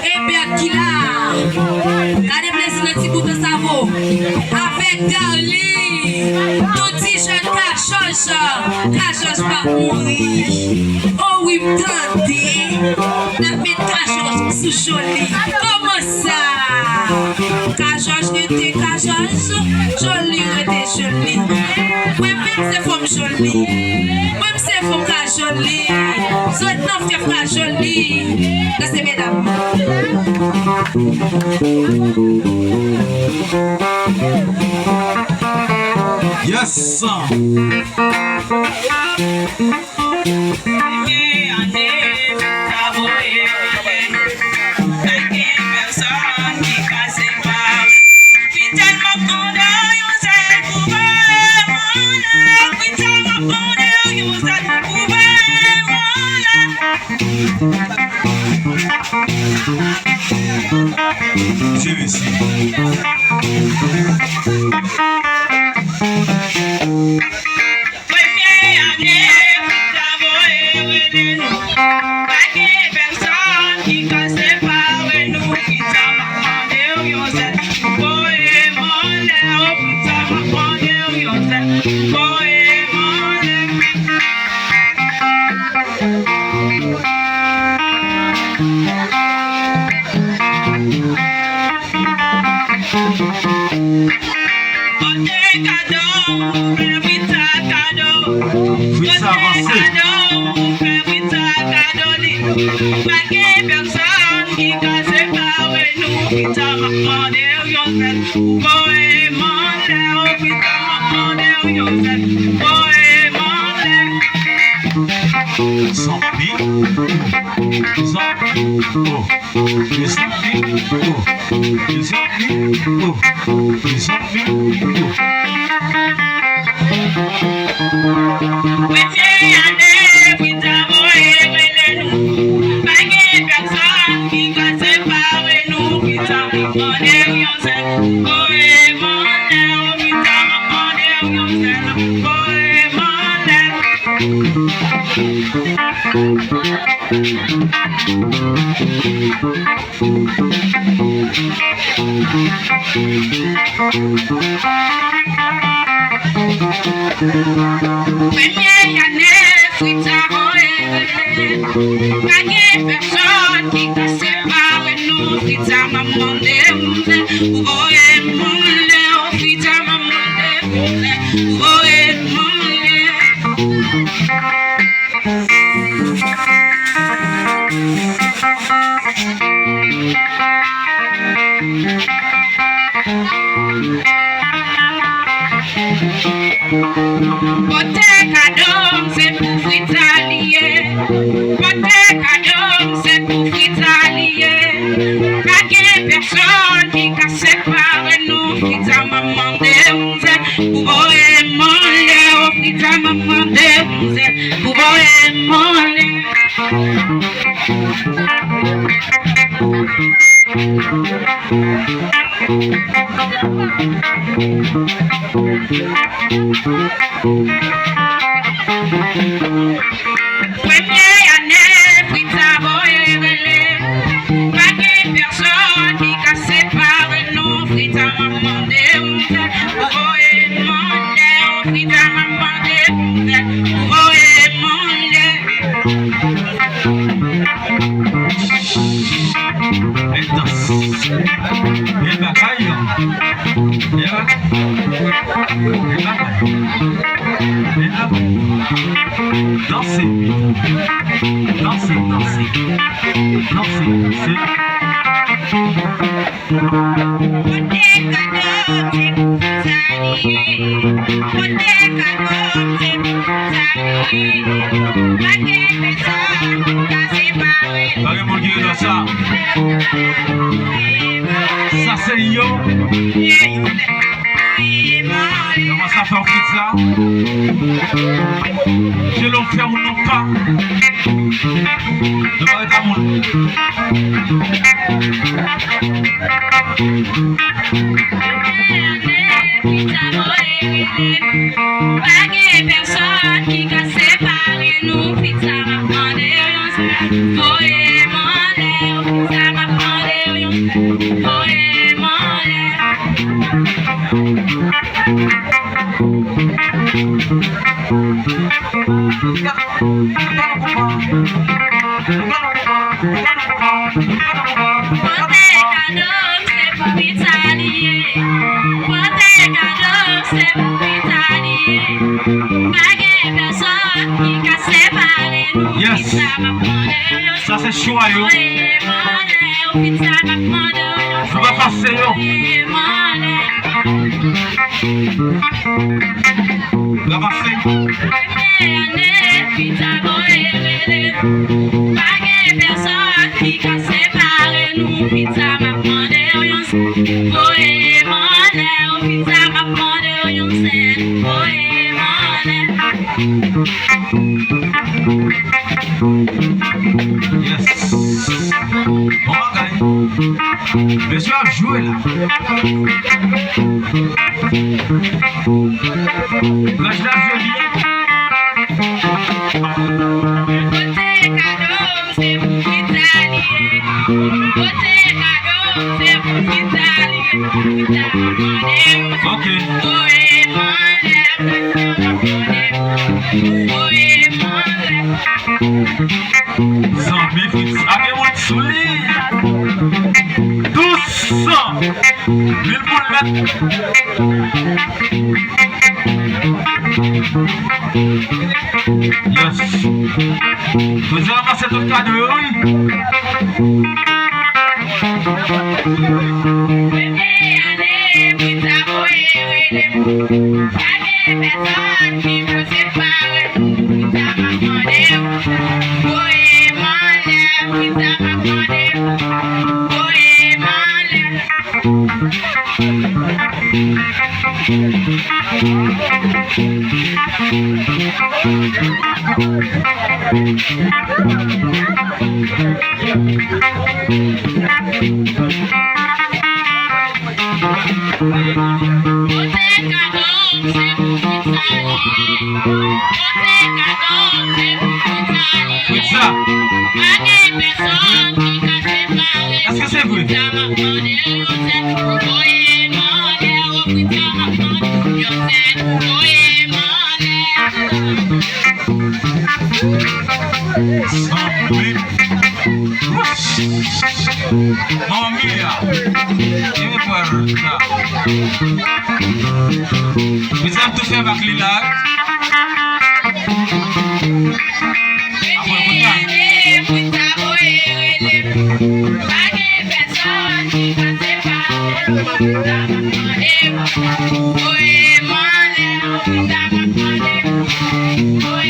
Et bien qui là, regardez blessé le petit bout de savon. Avec Darly, tout petit jeune Cachoche va mourir. Oh oui, tendez, la fait Cachoche sous joli. Comment ça? Cachoche était Cachoche, joli était joli. Oui, même c'est femme jolie. Même c'est femme jolie. Zot non fait frère joli. Là c'est mesdames. Yes. Ça c'est yo. Comment ça fait en fait ça? Je l'en fais ou non pas? De pas être à mon. Personne qui a séparé nous, puis ça m'a demandé, Yes. Ça c'est choix yo. Je vais passer yo. La passer. Yes. Bon bagay. Monsieur a joué là. Là je l'ai joué bien. Ok. Zombie Fritz, avec mon souli 1200 1000 Yes. Vous avez amassé tout le cadeau, est-ce que c'est vrai? Mamma mia, io mi guarda. Bisogna tu fare baklilak. Oh,